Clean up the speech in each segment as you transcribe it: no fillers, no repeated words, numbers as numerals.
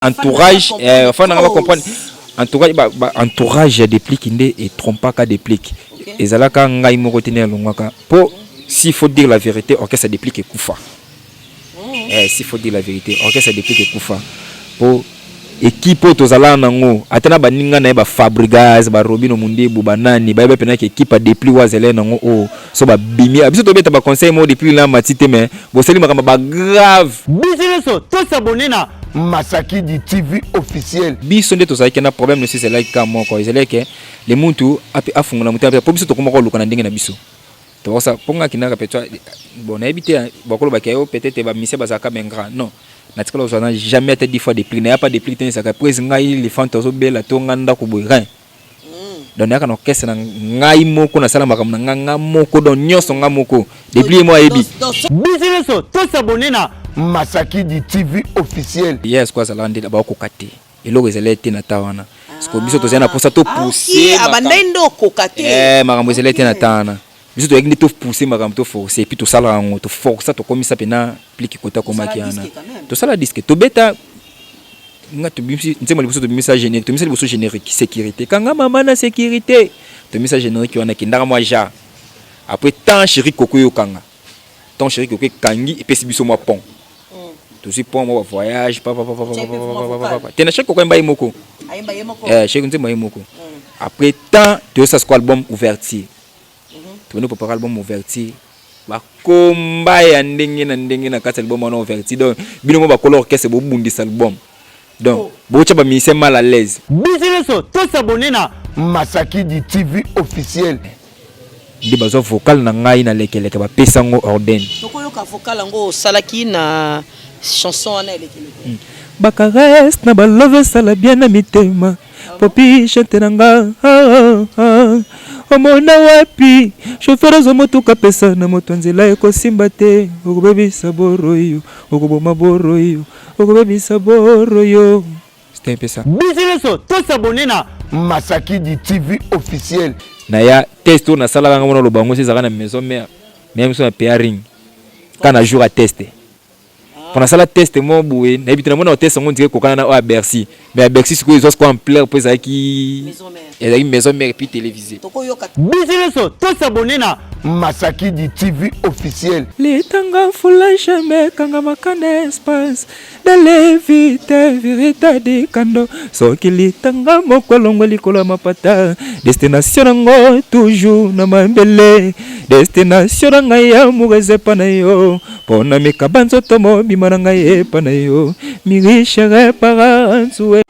entourage enfin on va comprendre entourage des pliques et trompaka des pliques ezalaka ngai moko tenir longwaka po s'il faut dire la vérité orchestre des pliques kufa s'il faut dire la vérité orchestre des pliques kufa po équipe tozala nango atana baninga na ba Fabregas ba Robino Mundebu banani ba pena ke équipe des pliques wazele nango o so ba bimi abiso to beta ba conseil mo depuis la matite mais bo seli makamba ba grave biso to s'abonner na Masaki du TV officiel. Biso nde tozali ke na problème aussi c'est là ka moko ezali ke les muntu afungula mutu po biso to komoko luka na ndenge na biso to ça ponga kinaka petwa bon éviter bakolo bakayo peut-être ba mise bazaka bengra non na tikolo zona jamais été 10 fois des prix n'a pas des prix tenir ça prise ngai les fantozo bela to nganda ko boirin donc yaka no kese na ngai moko na sala makamna nganga moko don nyoso ngamoko depuis moi ebi biso to s'abonner na Masaki du TV officiel. Yes quoi ça lande ba ko kate eloko ezalete na tawana parce que biso tozana pour ça to pousser abandendo ko kate makambo ezalete na tawana biso to yaki to pousser makambo to forcer puis to sala ngo to forcer to komisa pena plique kota komakiana to sala disque to beta nga to bimsi nzema liboso to bimisa générique to bimisa liboso générique sécurité kanga mama na sécurité to bimisa générique wana kindaka moi ja après tant chéri kokoyo kanga tant chéri kokoyo kangi et puis biso moi pont tout si pont moi voyage papa tena cheko ko mbaye moko cheko nzema moko après tant to ça quoi album ouverture to ne préparer album ouverture ba komba ya ndenge na kati album na ouverture donc bino ba color orchestre bo bundisa album donc bo tcha ba mise mal à l'aise biso to s'abonner na Masaki du TV officiel ndi bazo vocal na ngai na lekeleke ba pesango orden tokoyoka vocal ngo salaki na chanson wana lekeleke bakares na ba love sala bien na mitema popi chante nanga omona wapi chauffeur zo motuka pesa na moto nzela ekosimba te okobebisa boroyo okoboma boroyo okobebisa boroyo c'était un peu ça biso to s'abonner na Masaki du TV officiel na ya testo na sala nga mona lobango c'est ça na maison mère même sur un pairing quand un jour à tester pour la test mo boué na bitina mona test ngo ndike kokana na à Bercy mais à Bercy ce que ils osent en plaire pour ça qui maison mère puis télévisée biso to s'abonner na Masaki du TV officiel les tanga fula jamais kanga makana espace dans les vite vérité de kando so ki litanga moko longo likolo mapata destination ngo toujours na mambele destination nga ya mugeze panayo pona mikabanzo tomo bimaranga ye panayo mirisha reparantsue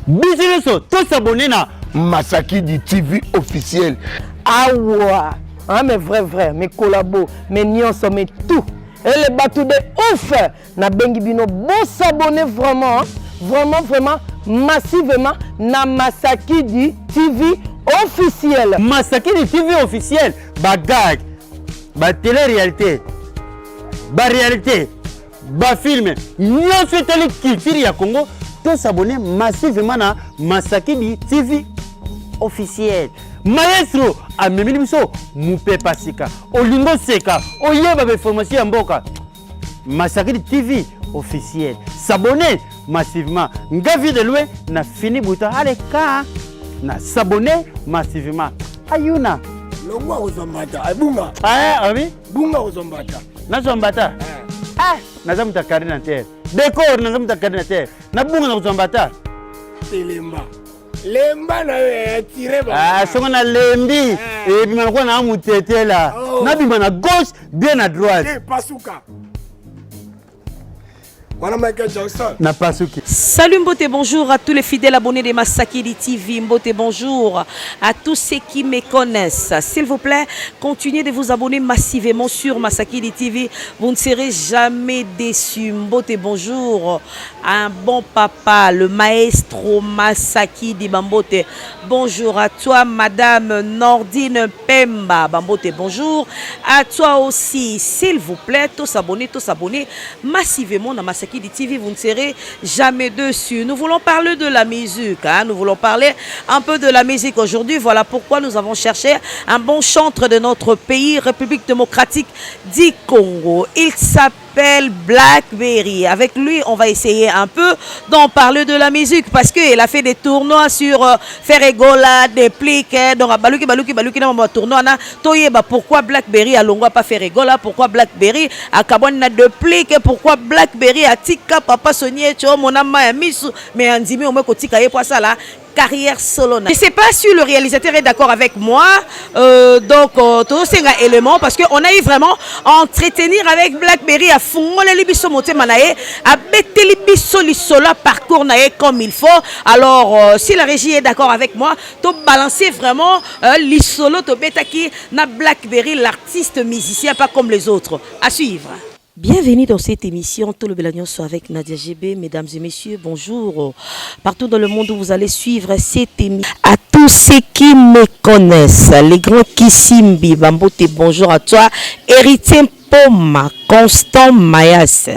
biso to s'abonner na Masaki du TV officiel awa mais vrai mes collabos mes nyonso mais tout et les bateaux de ouf na bengi bino bon s'abonner vraiment massivement na Masaki du TV officiel Masaki du TV officiel ba gag ba télé-réalité ba réalité ba film nyonso tele culture ya Congo to s'abonner massivement na Masaki du TV officiel maestro amemili biso mupe pasika olingo seka oyeba be formation ya mboka Masaki du TV officiel s'abonner massivement ngavi de loin na fini buta ale ka na s'abonner massivement ayuna longwa ozombata abunga abi bunga ozombata na zombata naza mutakari na terre décor naza mutakari na terre na bunga na zombata telemba lemba na tire ba songo na lembi et bima kwa na mutetela na bima na gauche bien à droite pasuka Voilà Michael Jackson. Na pasuki. Salut Mbote, bonjour à tous les fidèles abonnés de Masakili TV. Mbote, bonjour à tous ceux qui me connaissent. S'il vous plaît, continuez de vous abonner massivement sur Masakili TV. Vous ne serez jamais déçus. Mbote, bonjour à un bon papa, le maestro Masaki di Bambote. Bonjour à toi, Madame Nordine Pemba. Bambote, bonjour à toi aussi. S'il vous plaît, tous abonnés massivement dans Masakili TV, vous ne serez jamais dessus. Nous voulons parler de la musique, hein? Nous voulons parler un peu de la musique aujourd'hui. Voilà pourquoi nous avons cherché un bon chanteur de notre pays, République démocratique du Congo. Il s'appelle Blackberry. Avec lui, on va essayer un peu d'en parler de la musique parce qu'il a fait des tournois sur Ferregola, des pliques, donc baluki na tournoi na toyeba pourquoi Blackberry a longwa pas Ferregola, pourquoi Blackberry a kabon na de pliques, pourquoi Blackberry a tika papa sonnier cho monama ya misu mais andimi au moins kotika ye ça là carrière solo. Je ne sais pas si le réalisateur est d'accord avec moi. Donc, tout c'est un élément parce qu'on a eu vraiment à entretenir avec Blackberry à fond les libiso moté manae, à bêter libiso lissola parcours nae comme il faut. Alors, si la régie est d'accord avec moi, tu balancer vraiment l'issolo, tu bêtaki na Blackberry, l'artiste musicien, pas comme les autres. À suivre. Bienvenue dans cette émission, tout le Bélagnon soit avec Nadia GB. Mesdames et messieurs, bonjour. Partout dans le monde où vous allez suivre cette émission. À tous ceux qui me connaissent, les grands Kissimbi, Bambote, bonjour à toi. Héritier Poma, Constant Mayas,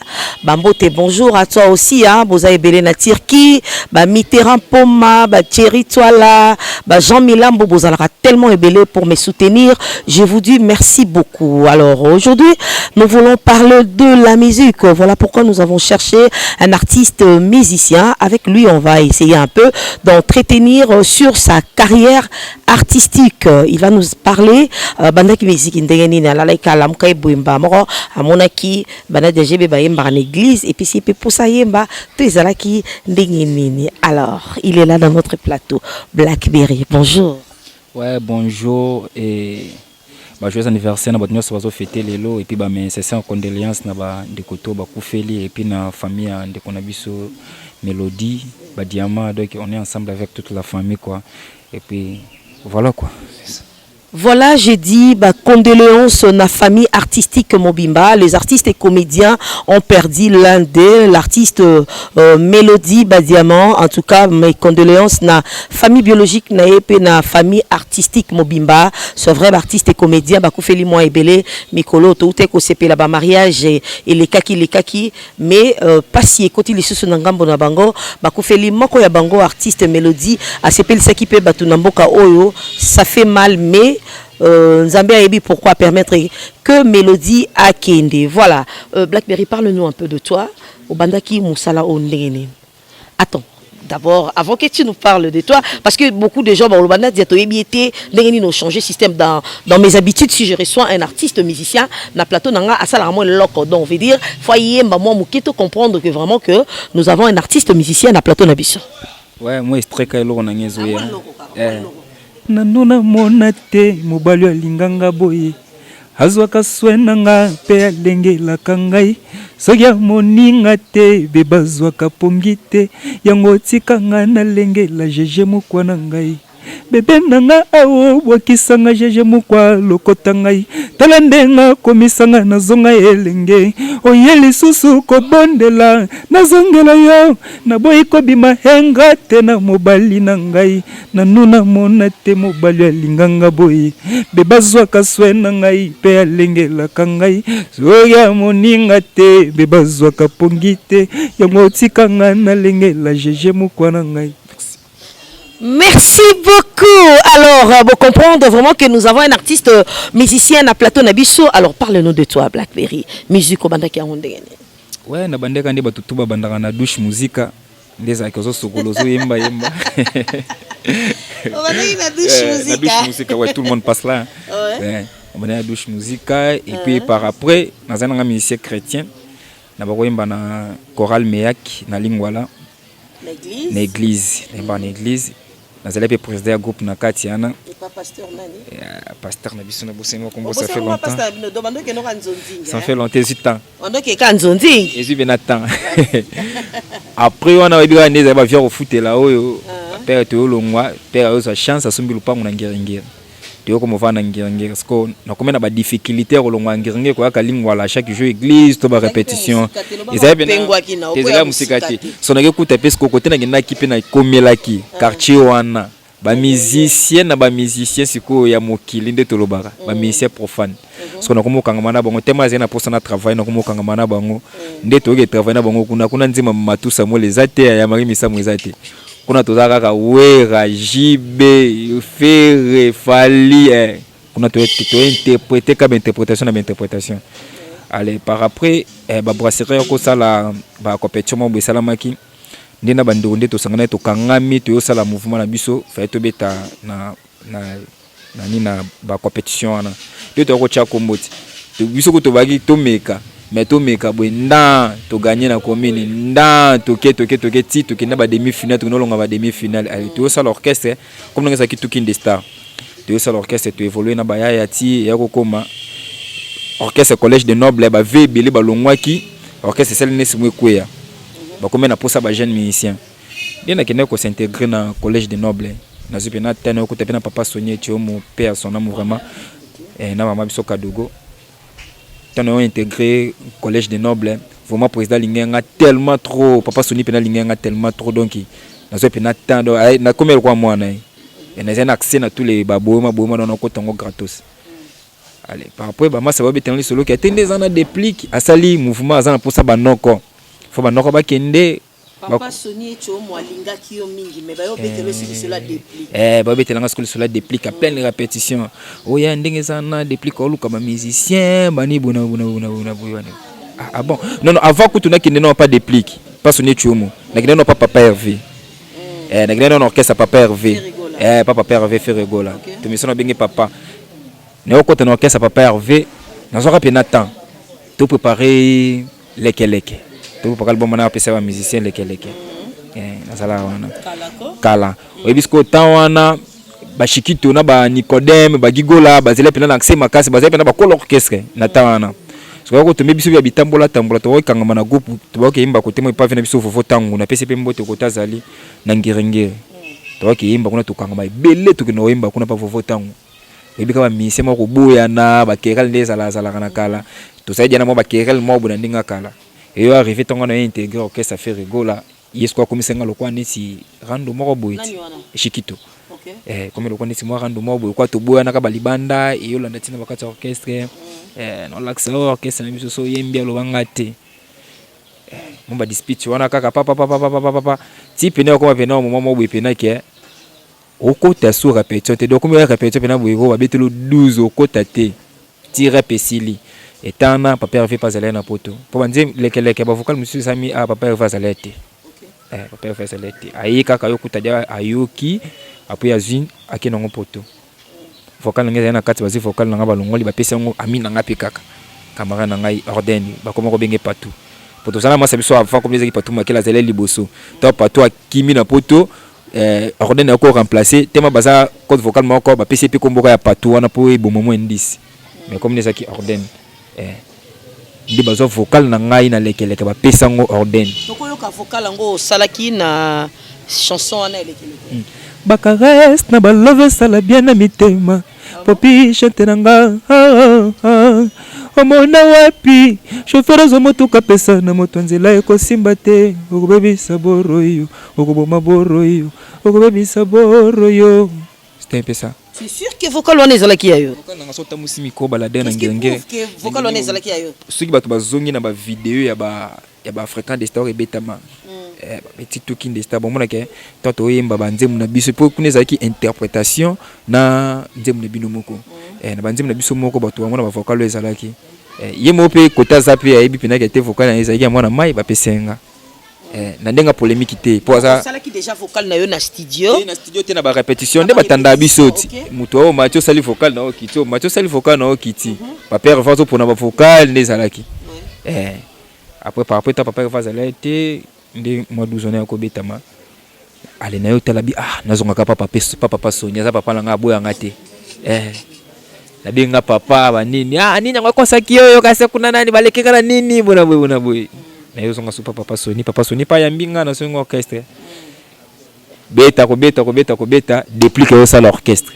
Bambote, bonjour à toi aussi, hein. Boza Ebele na Tirki, Mitterrand Poma, Thierry Toala, Jean Milambo, Bozalara tellement Ebele pour me soutenir. Je vous dis merci beaucoup. Alors aujourd'hui, nous voulons parler de la musique. Voilà pourquoi nous avons cherché un artiste musicien. Avec lui, on va essayer un peu d'entretenir sur sa carrière artistique. Il va nous parler bandaki musique ndengeni na laika lamkai buimba moko amonaki banadia GB bayemba en église et puis c'est pour ça yemba tezalaki ndengeni. Alors, il est là dans notre plateau. Blackberry, bonjour. Ouais, bonjour et joyeux anniversaire na batnyo sabazo fêter lelo et puis mes sincères condoléances na ba ndekoto ba kufeli et puis na famille ndeko na biso Mélodie ba Diama, donc on est ensemble avec toute la famille quoi. Et puis voilà quoi. Voilà, j'ai dit condoléances à la famille artistique Mobimba. Les artistes et comédiens ont perdu l'un d'eux, l'artiste Mélodie Badiamant. En tout cas, mes condoléances na famille biologique na et na famille artistique Mobimba. Ce vrai artiste et comédien Bakoufeli moi ebele Mikolo tout est ko sepe la ba mariage et les kaki mais pas si écoute les sous ngambo na bango Bakoufeli moko ya bango artiste Mélodie a sepe le sakipe batu namboka oyo ça fait mal mais Nzambe a dit pourquoi permettre que Mélodie a kende. Voilà. Blackberry, parle-nous un peu de toi. Obandaki Moussala Ondengene. Attends. D'abord, avant que tu nous parles de toi, parce que beaucoup de gens, ont changé système dans mes habitudes. Si je reçois un artiste musicien, na plateau nanga asalaramon loko. Donc, on veut dire, foyer maman mukito comprendre que vraiment que nous avons un artiste musicien na plateau nabiso. Ouais, moi c'est très kailo na ngezoya. Nanuna monate mobali alinganga boye azwaka swenanga pe alengelaka ngai soki moninga te bebazwaka pongi te yango tikanga nalengela jeje mokwana ngai bebe nanga awo bwakisanga jeje mokwa lokota ngai tala ndenga komisanga nazonga elenge oye lisusu kobondela nazongela yo naboyi kobima henga te na mobali na ngai nanuna mona te mobali alinganga boye bebazwaka swe na ngai pe alengelaka ngai soki moninga te bebazwaka pongi te yango tikanga nalengela jeje mokwana ngai. Merci beaucoup. Alors, vous comprendre vraiment que nous avons un artiste musicien à plateau Nabiso. Alors, parle-nous de toi, Blackberry. Musique au bandaki ondengene. Ouais, na bandeka ndi batutuba bandaka na douche musica. Ndeza kozo sokolozo yemba. On va dire la douche musica. La douche musica, ouais, tout le monde passe là. Ouais. On va dire la douche musica et puis par après, dans un musicien chrétien, na ba yemba na chorale Meyak na Lingwala. L'église. Na église. nazali pe président ya groupe na kati yana Et pas pasteur nani? Pasteur na biso na bosengo kombo Ça ça fait longtemps. Pasteur no domando ke no kanzonzinga. Ça fait longtemps aussi temps. Ondo ke kanzonzinga. Ezu bena temps. Après on a bien neza ba vient au foot là oyo. Père to longwa, père yo sa chance asombi lupango na ngeringira. Teo comme va na ngeringira parce que na comme na ba difficulté ko longwa ngeringira ko ka lingwa la chaque jour église to ba répétition. Ezali bena. Ezali musikati. Sonake kuta parce que côté na ngina kipe na komelaki quartier wana. Ba musicien na ba musicien siko ya mokili nde tolobaka ba musicien profane parce que na komo kanga mana bango tema zena pour ça na travail na komo kanga mana bango nde toke travail na bango kuna nzima matusa mo les ate ya mari misa mo ezate kuna tozaka ka wera jibe faire fali kuna to interpréter comme interprétation na interprétation allez par après ba brasserie ko sala ba compétition mo besalamaki ndina bandeko nde tosangana tokangami toyosala mouvement na biso faye tobeta na nina ba compétition wana to tokotia komboti to biso ko tobaki tomeka mais tomeka boye nda to gagner na commune nda toke ti tokenda ba demi finale tokolonga ba demi finale allez toyosala orchestre comme ngeza ki tukinde star toyosala orchestre to évoluer na ba ya ti ya kokoma orchestre collège de noble ba vebele ba longwaki orchestre sel nesimwe kweya bakome na posa ba jeune musicien bien akende ko s'intégrer na collège de noble na zupe na tane ko tapena papa Sonia tio mon père son amour vraiment na mama biso Kadogo tane on intégré collège de noble vraiment président lingenga tellement trop papa Sonia pena lingenga tellement trop donc na zupe na tande na comme quoi moi na et na un accès na tous les baboma dans ko tango gratos. Allez par après ba massa ba betenli solo qui atteint des ans déplique asali mouvement azana pour ça ba noko faut ba noko ba kende Papa Sonia cho mwalinga kiyo mingi mais ba yo betelo sur cela déplique ba betelanga sur cela déplique à pleine répétition oya ndenge sana déplique oluka ba musicien bani bona ah bon non avant que tu na kende non pas déplique pas Sonia chomo na kende non pas papa Hervé na kende non orchestre papa Hervé papa Hervé fait rigola tu me sona bengi papa ne okota na orchestre papa Hervé na zoka pe na temps tout préparer lekeleke tout pour album na pesa ba musicien lekeleke na sala wana kala obisko tawana ba shikito na ba Nicodème ba gigola ba zele pena na accès makasi ba zele pena ba kolo orchestre na tawana so ko to mebiso ya bitambola tambola to kangama na groupe to ba ke imba ko temo pa vena biso fofo tangu na pese pe mbote ko tazali na ngirengere to ke imba kuna to kangama bele to kino imba kuna pa fofo tangu ebika ba musicien mo ko boya na ba kerel ndeza la kana kala to saidi na mo ba kerel mo bu na ndinga kala et yo arrivé tonga na intégrer orchestre fait rigola yesko comme senga lokwa neti rando moko boy shikito comme lokwa neti mo rando moko boy kwa to boya na ka balibanda et yo landa tina bakati orchestre no laxa orchestre na biso so yembia lo bangate mo ba dispute wana kaka papa ti pena ko pena mo mo boy pena ke okota sur répétition te donc comme répétition pena boy ko ba betelo 12 okota te ti répétili et tana papa Hervé pas aller na poto pour dire lekeleke ba vocal monsieur Sami a papa Hervé aller te papa Hervé aller te ayi kaka yokuta dia ayoki après azine akena ngo poto vocal ngeza na kati bazi vocal nga balongoli ba pesa ngo amina nga pe kaka camara na ngai ordeni ba komo ko benge patu poto sana masa biso avant comme les équipes patu makela zele liboso to patu akimi na poto ordeni ko remplacer tema baza code vocal moko ba pesa pe komboka ya patu wana po e bomomo indice mais comme les aki ordeni ndi bazo vocal na ngai na lekeleke ba pesa ngo ordene tokoyo ka vocal ngo salaki na chanson na lekeleke bakares na ba love sala bien na mitema popi chante nanga omona wapi chauffeur zo motuka pesa na moto nzela ekosimba te okobebisa boroyo okoboma boroyo okobebisa boroyo c'était un peu ça. C'est sûr que vocal wana ezalaki yayo. Vocal nga sota musimi ko balade na ngenge. Vocal wana ezalaki yayo. Soki bato bazongi na ba vidéo ya ba fréquent des stars ebetama. Petit token des stars bomona ke toto yemba banzemu na biso po kuneza ki interprétation na nzemu na bino moko. Na banzemu na biso moko bato bamona ba vocal ezalaki. Yemo pe kota zapi ya ebi pena ke te vocal na ezalaki ya mwana mai ba pesenga. Na ndenga polémique te po za sala ki déjà vocal na yo na studio te na ba répétition nde batanda bisoti muto o Mathieu sali vocal na okiti Mathieu sali vocal na okiti papa refazo pona ba vocal nde zalaki après par après ta papa refazo la te nde moi 12 ans ko betama allez na yo talabi nazongaka papa Sonia za papa langa boya ngate na benga papa ba nini nini ngwa ki yo kasa kuna nani balekeka na nini bona boy na yo zonga super papa Soni pa yambinga na songo orchestre beta déplique yo ça l'orchestre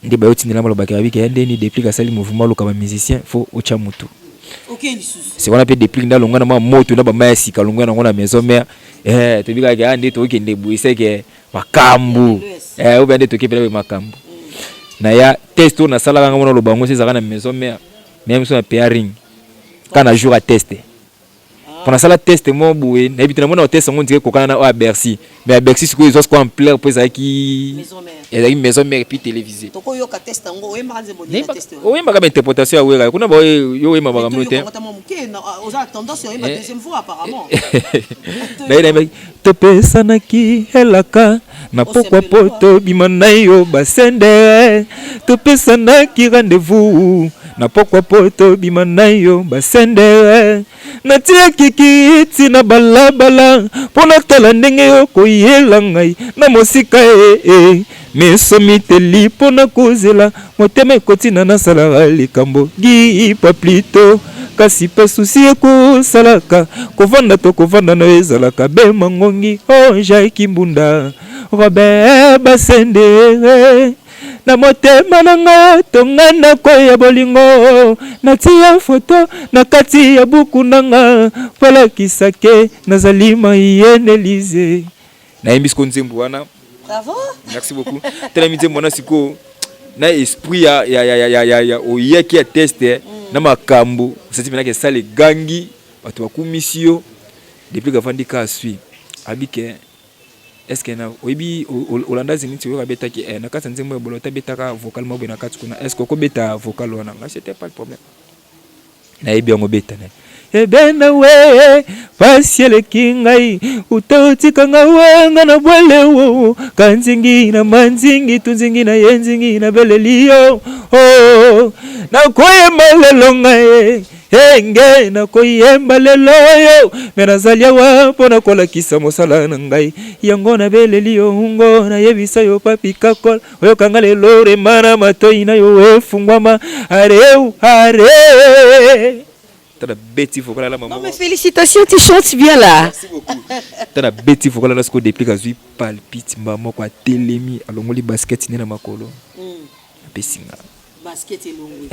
ndi ba yoti ndela malobaka biki yande ni déplique asali mouvement lo kama musicien faut ocha mutu c'est qu'on appelle déplique na longa na moto na ba maisi ka longa na ngona maison mère to bika ga ndi to kende buise ke makambu ou bien ndi to kepela makambu na ya testo na sala nga mona lo bango c'est ça na maison mère même sur un pairing quand on joue à tester pendant ça la test mon boué na bitina mona test on dirait kokana na à Bercy mais à Bercy c'est quoi ils ont en plein pour ça qui maison mère puis télévisée to ko yo ka test ngo we makanze boni test o yemba ka interprétation ya wera kuna ba yo yemba ba mnote oza tendance yo deuxième fois apparemment na to pesa na ki helaka na pokwa poto bimanayo basende to pesa na ki rendez-vous na pokwa poto bimanayo basende na tia kiki na balabala pona tala ndenge yo koyela ngai na mosika mesomi teli pona kozela motema ekotina na sala likambo gi pa plito kasi pa susi ekosalaka kovanda na ezalaka be mangongi Jacques Mbunda Robert Basende na motema nanga tongana koya bolingo natia foto na kati ya buku nanga pala kisake nazali Mayenne Élysée na imbisko nzembo wana. Bravo, merci beaucoup. Tena nzembo wana siko na esprit ya oyeki ya teste na makambo sati mina ke sale gangi watu wakumisio depuis kavandi ka sui abike. Est-ce que na obi Olanda ziniti yo kabeta ki na kasa nzembo bolota betaka vocal mo bena katu kuna est-ce ko beta vocal wana nga c'était pas le problème na ebi ngo beta na ebena we pasiele kingai utoti kanga wanga na bwelewo kanzingi na manzingi tunzingi na yenzingi na belelio na koyemba lelo ngai enge na koyemba lelo yo menazalia wapo na kolakisa mosala na ngai yango na belelio ngo na yebisa yo papi kakol oyo kanga lelo remana matoi na yo efungwama are non mais félicitations, tu chantes bien là. Merci beaucoup. T'as la bête, il faut que la score déplique à lui palpite, maman quoi télémi, alongoli basket ni na makolo. Pesinga. Basket et longue.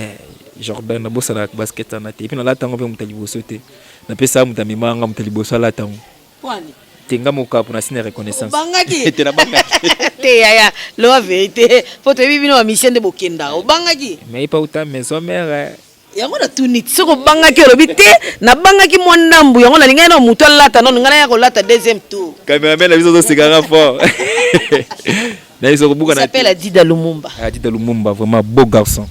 Jordan na bossa na basket na te. Puis na la tango pe mutali bosote. Na pesa mutami manga mutali bossa la tango. Kwani? Tenga moka pour na sine reconnaissance. Bangaki. Te na bangaki. Te ya lo vérité. Faut te vivre no mission de Bokenda. Bangaki. Mais pas autant maison mère. Yango na tunit soko bangaki lobi te na bangaki mwandambu yango na linga na mutu alata no ngana ya kolata deuxième tour cameraman na biso zo segara fort na iso kubuka na s'appelle Dida Lumumba vraiment beau garçon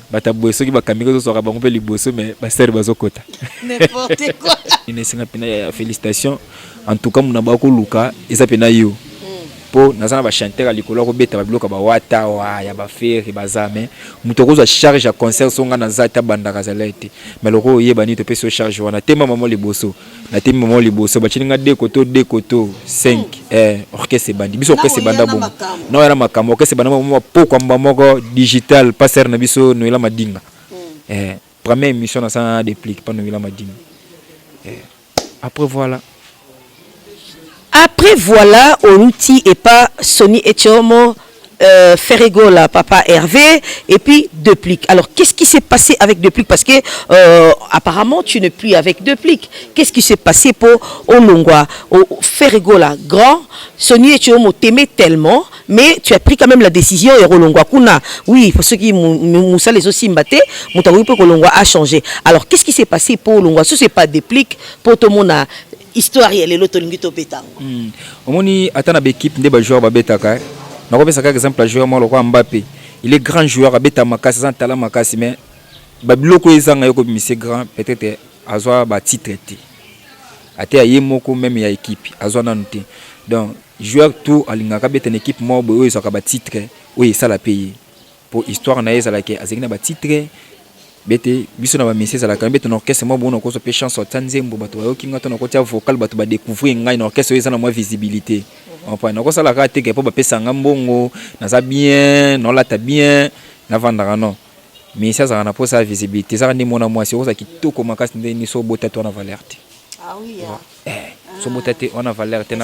bata boye soki ba kamera zo soka bango pe liboso mais ba ser bazokota n'importe quoi ine singa pena félicitations en tout cas muna ba ko luka eza pena yo po nazana ba chanter à likolo ko beta ba biloka ba wata wa ya ba feri bazame muto ko zo charge à concert songa na zata banda kazalete mais loko yeba ni to peso charge wana tema mamo liboso na tema mamo liboso ba chininga de koto 5 orchestre bandi biso orchestre banda bongo na yana makamo orchestre banda mamo po kwa mbamoko digital passer na biso no ila madinga première émission na ça déplique pas no ila madinga Après voilà, Oluti et pas Soni Etiomo, Ferregola, papa Hervé, et puis Deplique. Alors, qu'est-ce qui s'est passé avec Deplique? Parce que apparemment, tu n'es plus avec Deplique. Qu'est-ce qui s'est passé pour Olongwa, Ferregola, grand, Soni Etiomo t'aimait tellement, mais tu as pris quand même la décision et Olongwa Kuna. Oui, pour ceux qui Moussa les aussi mbatté, Moutaoui pour Olongwa a changé. Alors, qu'est-ce qui s'est passé pour Olongwa? Ce n'est pas Deplique, pour tout le monde. Histoire ya lelo tolingi to betango. Omoni atana l'équipe ndé ba joueur ba betaka. Na ko pesa ka exemple joueur mo lokwa Mbappé. Il est grand joueur abeta makasi sans talent makasi mais ba biloko ezanga yoko monsieur grand peut-être azwa ba titre té. Ate ayemoko même ya équipe azwa nanté. Donc joueur tout alingaka beta une équipe mo boyo ezaka ba titre oui ça la payer. Pour histoire na ezala ke azekina ba titre bete biso na ba message la kambe ton orchestre mo bon ko so pe chance tanzembo bato yo kinga ton ko tia vocal bato ba découvrir ngai na orchestre ezana mo visibilité on prend na ko sala ka te ke po ba pesa ngambongo na za bien non la ta bien na vendre non mais ça na po sa visibilité ça ni mona moi c'est ça qui tout comme ka ni so bota to na valeur te ah oui so bota te on a valeur te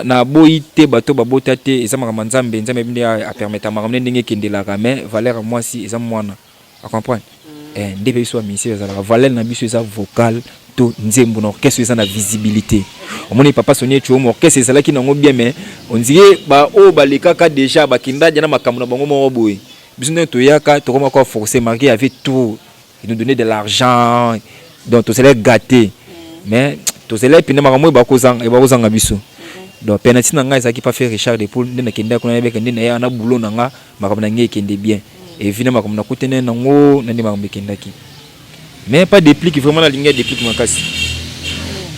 na boité bato ba bota te eza maka nzambe bindi a permettre makamne ndenge kendela ka mais valeur moi si eza mwana a comprendre ndebe biso a mission za la valeur na biso eza vocal to nzembo na orchestre eza na visibilité omoni papa sonnier tu mo orchestre eza ki nango bien mais on dirait ba o ba lekaka déjà ba kindaja na makambo na bango mo boye biso ne to yaka to koma ko forcer marquer avec tout il nous donnait de l'argent donc to c'est gâté mais to c'est là pina makambo ba kozanga biso donc penalty na nga eza ki pas faire Richard de Paul ndena kenda kuna yebeka ndena ya na boulot na nga makambo na nge kende bien et finalement comme na kutene nango na ndi makambo kenda ki mais pas déplique vraiment la ligne déplique makasi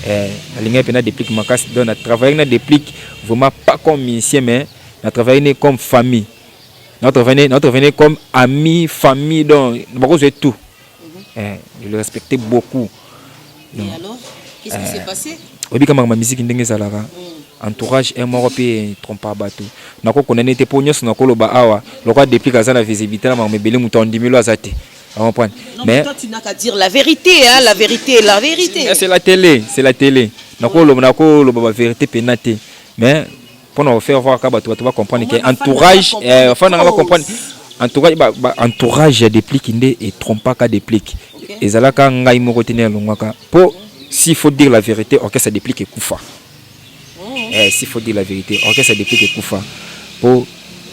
la ligne pena déplique makasi donc na travailler na déplique vraiment pas comme musicien mais na travailler comme famille notre venir comme amis famille donc beaucoup c'est tout je le respectais beaucoup et alors qu'est-ce qui s'est passé obi kama ma musique ndenge zalaka entourage est mort pe tromper bateau nako connaître te pognos nako loba awa lokwa déplique za na visibilité na mabele muto ndimilo azate on comprend mais toi tu n'as qu'à dire la vérité hein la vérité c'est la télé nako loba la vérité penate mais pour nous faire voir que tu vas comprendre que entourage enfin on va comprendre entourage déplique et trompe pas déplique et ça là quand ngai mo retenir longaka pour s'il faut dire la vérité orchestre déplique et kufa s'il faut dire la vérité orchestre déplique et kufa pour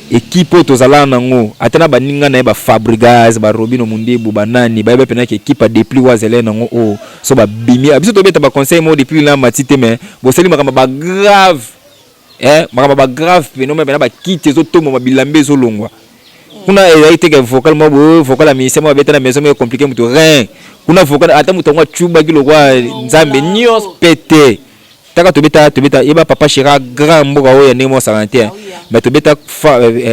équipe to zala nango atana baninga na ba Fabregas ba Robino Mundebu banani ba pena ke équipe déplique wa zele nango o so ba bimi abiso to beta ba conseil mo depuis là matite mais bo seli makamba ba grave makamba grave phénomène bena ba kite zo tomo bilambe zo longwa kuna été que vocal mo vocal la ministère mo beta na maison mais compliqué muto rien kuna vocal ata muto ngwa chuba kilo kwa nzambe nyos pété taka to beta eba papa Chéri grand mboka o ya nemo 41 mais to beta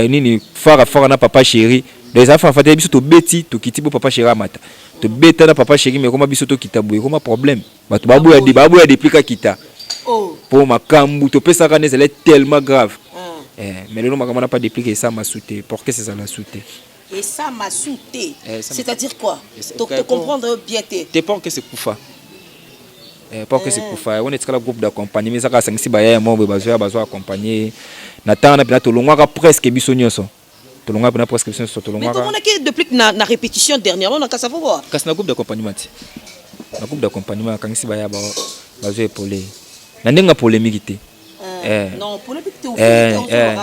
nini fara na papa Chéri les enfants faté biso to beti to kiti bo papa Chéri mata to beta na papa Chéri mais comment biso to kitabu comment problème bato babu ya dépliquer kita pour ma cambu to pesa kana c'est tellement grave mais le nom n'a pas dépliqué ça m'a sauté pour que c'est ça la sauté et ça m'a sauté c'est-à-dire quoi donc te comprendre bien t'es pas que c'est kufa pas que c'est kufa on est dans le groupe d'accompagnement mais ça ka sangisi ba ya mo besoin accompagner natana na to longwa presque biso nyonso to longwa na presque biso to longwa mais comment on a depuis na répétition dernièrement na ka ça faut voir kas na groupe d'accompagnement na groupe d'accompagnement kangisi ba ya besoin épauler na ndenga polémique non polémique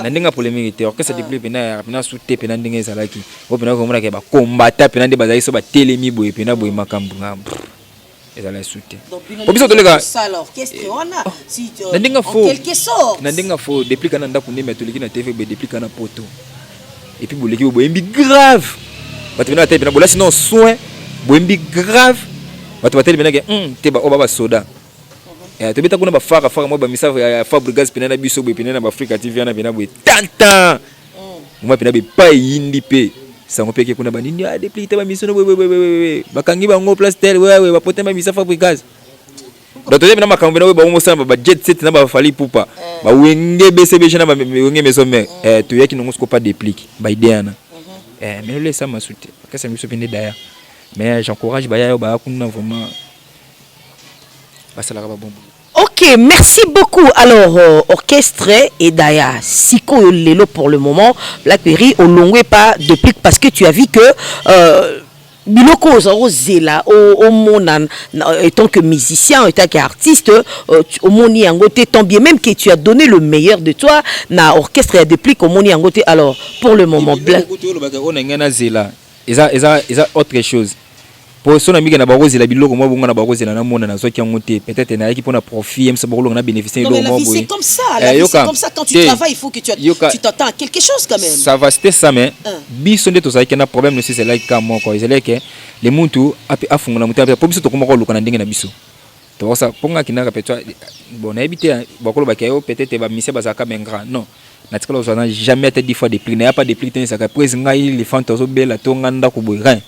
na ndenga polémique orchestre déplique pena souté pena ndenge ezalaki o pena komona ke ba combattant pena nde bazali so ba telemi boye pena boye makambu ngambu ezala souté o biso tolega ça l'orchestre on a si na ndenga fo quelque sorte na ndenga fo déplique na ndako ndeme toleki na TV be déplique na poto et puis boleki boyembi grave bato pena te pena bola sinon soin boyembi grave bato bateli pena ke te ba oba ba soda to beta kuna ba fara mo ba misa Fabregas pena na biso be pena na Africa TV na pena boy tanta moi pena be pa yindi pe sango peke kuna ba nini a dépliquer ba miso no bakangi ba ngo place tel ba pote ba misa Fabregas donc to pena makambo na ba mo samba ba jet set na ba fali pupa ba wenge BCB na ba wenge maison mère to yaki no ko pas déplique ba idéana mais le ça m'a sauté que ça me so pena d'ailleurs mais j'encourage ba ya ba kuna vraiment. Ok, merci beaucoup. Alors, orchestre et Daya, Siko Lelo pour le moment, Blackberry, au long pas de pique parce que tu as vu que Biloko Zela, au Monan, étant que musicien, étant qu'artiste, au Moni Angote, tant bien même que tu as donné le meilleur de toi, na orchestre et de pique au Moni Angote. Alors, pour le moment, Black. Autre chose. Pour son ami qui n'a pas osé la biloko moi bonga na ba osé na mona na zoki ngote peut-être na yaki pour na profit même ça bongo na bénéficier de moi c'est comme ça la vie c'est comme ça quand tu travailles il faut que tu t'attends à quelque chose quand même ça va c'était ça mais biso nde to ça qui na problème aussi c'est là comme moi quoi ils là que les muntu afunga na mutu pour biso to komoko luka na ndenge na biso to ça ponga kinaka peut-être bon na habiter bakolo bakayo peut-être ba mission bazaka bengra non na tikalo zo na jamais été 10 fois de prix n'a pas de prix tenir ça ka prise ngai les fantos bela to nganda ko boirin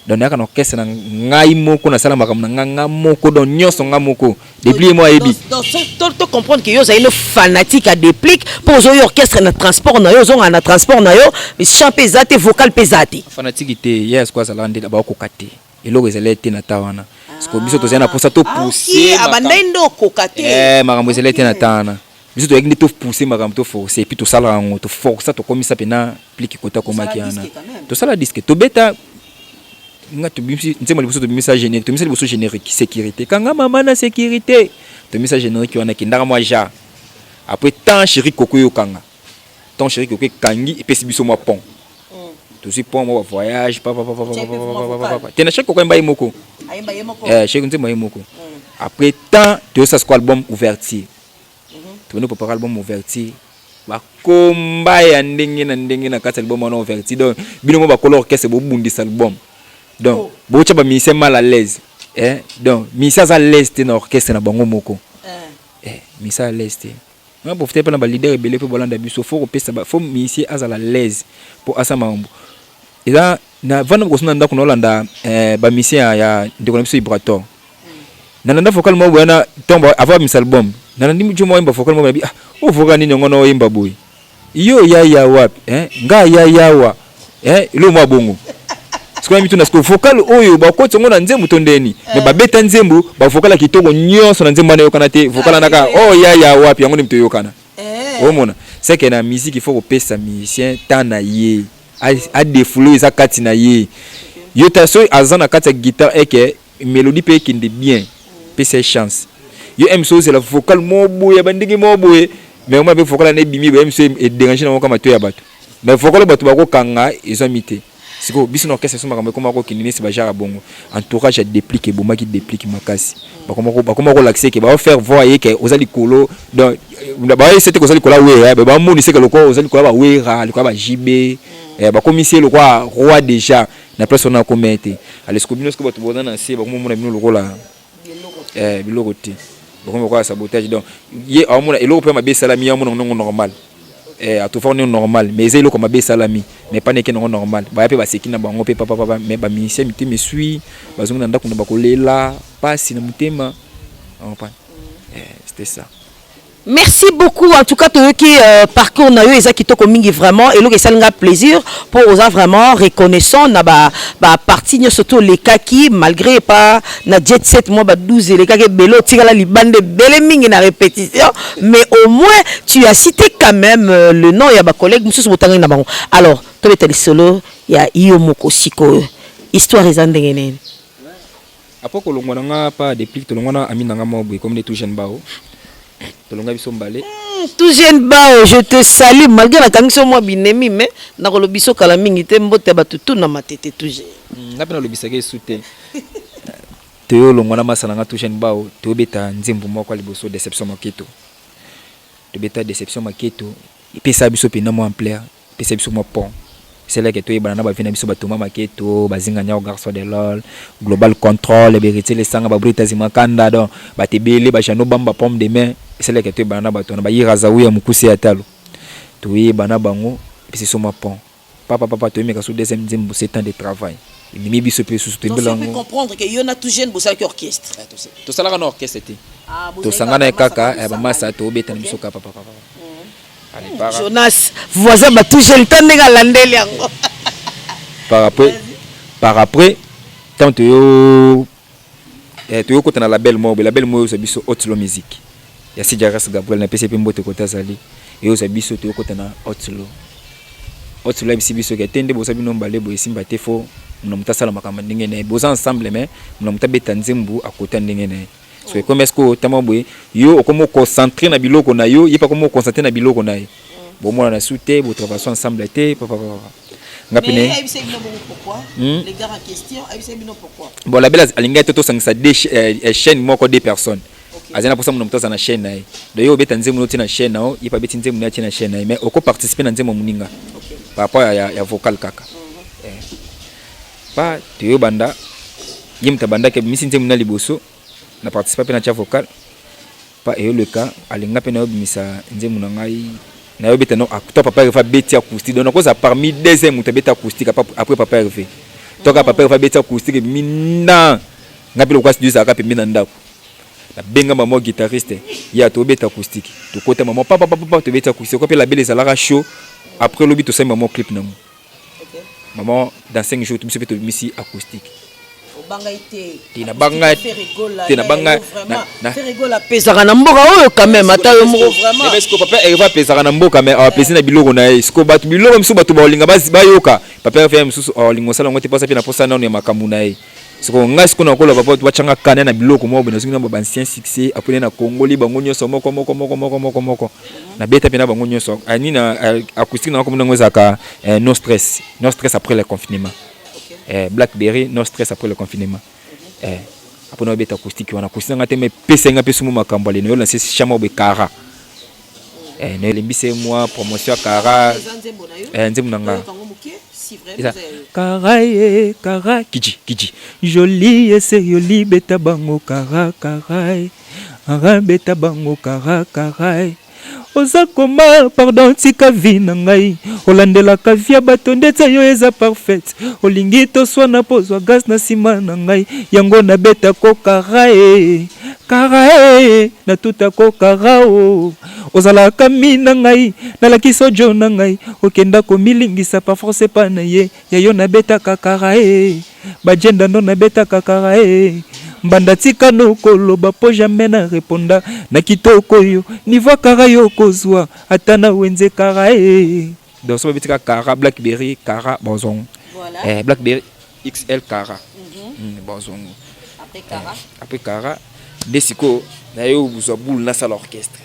donc naka na orchestre na ngai moko na sala makambo na nga moko donc nyonso nga moko depuis moi ebi donc to comprendre que yo za une fanatique à déplique pour zo orchestre na transport na yo zo na transport na yo chant pesate vocal pesate fanatique te yes quoi ça lande ba ko kate eloko ezele te na tawana parce que biso tozana pour ça to pousser abandendo ko kate makambo ezele te na tawana biso to yekini to pousser makambo to forcer puis to sala ngo to forcer to komisa pena plique kota komaki yana to sala disque to beta nga to bimsi nzema liboso to bimisa générique to bimisa liboso générique sécurité kanga mama na sécurité to bimisa générique wana kindaka moi ja après tant chéri koko yo kanga tant chéri koko kangi et pesi biso moi pont to si pont moi voyage papa tena chaque koko mbaye moko chéri nzema moko après tant to ça quoi album ouverture to ne préparer album ouverture bakomba ya ndenge na kati album wana ouverture donc bino mo ba color orchestre bo bundisa album donc bo tchaba musicien mal à l'aise donc musicien à l'aise dans orchestre na bango moko musicien à l'aise on profiter pour na ba leader rebelle pour bolanda biso faut repesa ba faut musicien à l'aise pour asa mambo et là na vana ko sona ndako na Holanda ba musicien ya ndeko na biso Ibrator nanda vocal mo bwana tombo avant mis album nanda ndi mjumo imba vocal mo bi o vocal ni ngono imba boy yo ya wapi nga ya wa lo mwa bongo sikwa mitu na sko vocal oyo ba ko tsongo na nzembu tondeni me ba beta nzembu ba vocal kitoko nyonso na nzembu na yokana te vocal naka ya wapi yango ni mtu yokana omona c'est que na musique il faut repesa musicien tana ye a défouler za kati na ye yo taso azana kati guitare et que mélodie peut kinde bien c'est chance yo MSO c'est la vocal mobo ya bandiki mobo mais on m'a be vocal na bimi ba MSO et déranger na kama to ya bato mais vocal bato ba ko kanga ils ont mité siko biso na orchestre soma kama ko kinini si ba jara bongo entourage a déplique boma qui déplique makasi ba koma ko l'accès que ba faire voir que ozali kolo donc ba c'était que ozali kola we ba moni c'est que loko ozali kola ba we ra loko ba jibe ba commissaire loko roi déjà na place on a commetté allez siko bino siko bato bona na se ba ko mona bino loko la biloko te beaucoup quoi sabotage donc ye amona eloko pe mabe salami amona non normal à tout faire normal mais eloko mabe salami mais pas neke non normal ba pe ba sekina bango pe papa mais ba ministère mité me suit bazonga ndako na bakolela pasi na mutema c'était ça. Merci beaucoup en tout cas tous qui parcours na yo eza kitoko mingi vraiment et lo que ça nga plaisir pour osa vraiment reconnaissant na ba partie surtout les cas qui malgré pas na jet set moi ba 12 les cas que belo tigala libande bele mingi na répétition mais au moins tu as cité quand même le nom ya ba collègue mususu botanga na bango alors to betali solo ya iyo moko siko histoire eza ndenge nene après ko longona nga pas depuis to longona amina nga mo comme les tout jeunes bao tolonga biso mbale tout jeune bao je te salue malgré la kangiso moi binemi mais na ko lobiso kala mingi te mbote batutu na matete tout jeune na pena lobisa ke sute teo longona masana nga tout jeune bao to beta nzembu moko liboso déception maketo to beta déception maketo pesa biso pena mo ampleur pesa biso mo pont c'est là que tu es banana ba vina biso batuma maketo bazinga nya garçon de lol global control vérité les sanga ba brita zimakanda donc ba tebele ba jano bamba pomme de main c'est là que tu es banana ba tona ba yirazawu ya mukusi ya talo tu es banana bango puis c'est sur ma pont papa tu es meka sous deuxième dimbu 7 ans de travail ni biso pe sous donc on peut comprendre que yona tout jeune bosa ki orchestre to sala na orchestre te to sanga na kaka ba masa to beta biso ka papa Jonas voisin ba tout jeune tandeka landeli yango par après tant yo kota na label mo so biso Otlo musique ya Sijaras Gabriel na PCP mbote kota zali yo so biso to kota na Otlo biso ke tende bo sabino mbale bo isimba te fo mna mutasala makamba ndenge ne bo ensemble mais mna mutabeta nzembu akota ndenge ne so comme est-ce que tamabwe yo okomo concentrer na biloko na yo yepa komo concentrer na biloko na ye bon moi na souté bo travailler ensemble te papa ngapene pourquoi les gars en question pourquoi bon la belle alinga toto sangisa des chaîne moko des personnes azana pour ça mon mtoza na chaîne na ye do yo beta nzemu noti na chaîne na yepa beti nzemu na na chaîne na mais oko participer na nzemu muninga par rapport ya vocal kaka pas te yo banda yimta banda ke misi nzemu na liboso na participer na cha vocal pas et le cas alinga pe na obimisa nzemu na ngai na yobeta no toi papa refa beti acoustique donc ça parmi deuxième ou beta acoustique après papa refa toka papa va beta acoustique mina ngapi lokwa studio za kapi mina ndako na benga maman guitariste ya to beta acoustique to kota maman papa to beta acoustique ko pe la belle ezalaka show après lobi to sai maman clip na mo maman dans 5 jours to biso to misi acoustique tina banga na Ferrigola pesaka na mboka oyo quand même ata yo moko vraiment est-ce que papa elle va pesaka na mboka mais a pesi na biloko na est-ce que bat biloko mso bato ba olinga bayoka papa fait msusu olingo sala ngote pasa pe na posa na on ya makamu na ye siko ngasi kuna kola papa to bachanga kana na biloko mo be na zinga ba ancien succès après na Congo li bango nyoso moko na beta pe na bango nyoso ani na acoustique na ko mona ngoza ka no stress après le confinement. Blackberry, no stress après le confinement. Après on a beta acoustique, on a acoustique ngate me pesa nga pesu mo makambo le no lancer chama be kara. Ne limbise moi promotion kara. Nzembo nanga. Kara kiji. Joli et sérieux beta bango kara. Ara beta bango kara. Oza koma pardon tika vina ngai olandela kavia batondetsa yo eza parfaite olingi to swana pozwa gas na sima na ngai yango na beta ko karae na tuta ko karao ozala kamina ngai na lakiso jo na ngai okenda ko milingisa pa force pa na ye ya yo na beta karae bajenda no na beta karae mbanda tika no koloba po jamais na reponda na kitoko yo niveau kara yo kozwa atana wenze kara donc so bitika kara Blackberry kara bonzong voilà. Blackberry XL kara bonzong après kara desiko na yo buzwa boule na salle orchestre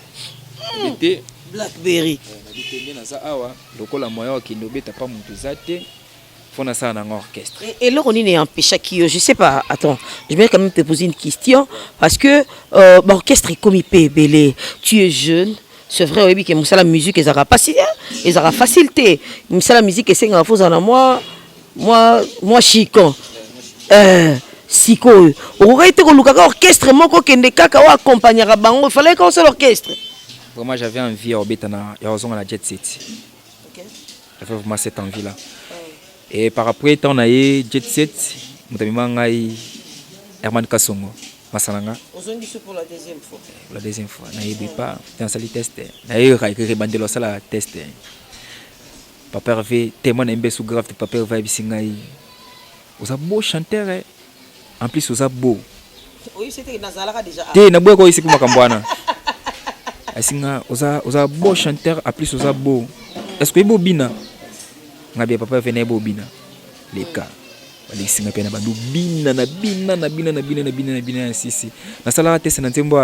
était Blackberry na za awa lokola moyo kindo beta pa muntu zate. On a ça dans l'orchestre. Et là, on est en pécha qui, je sais pas, attends, je vais quand même te poser une question, parce que l'orchestre est comme il peut belé. Tu es jeune, c'est vrai, oui, que la musique, ils aura facilité. La musique, c'est un faux en moi, chico. Siko. On aurait été au orchestre, moi, qu'on ait kaka ou accompagner à bango, il fallait qu'on soit l'orchestre. Vraiment, j'avais envie d'orbiter dans la Jet Set. J'avais vraiment cette envie-là. Et par après, on a eu Jet Set, on a eu Herman Kassongo, Masalanga. Aujourd'hui, c'est pour la deuxième fois. La deuxième fois, on a eu pas, dans la test. On a eu Ribandelo, ça la test. Papa Hervé, tellement aimé sous grave, Papa Hervé, Bissingaï. Vous avez beau chanteur, en plus, vous avez beau. Oui, c'était Nazala déjà. T'es na beau ici comme Kambwana. Asinga, vous avez beau chanteur, en plus, vous avez beau. Est-ce que vous beau bina? Ngabe papa venait bobina les cas les singa pena bandu bina sisi na sala tese na tembo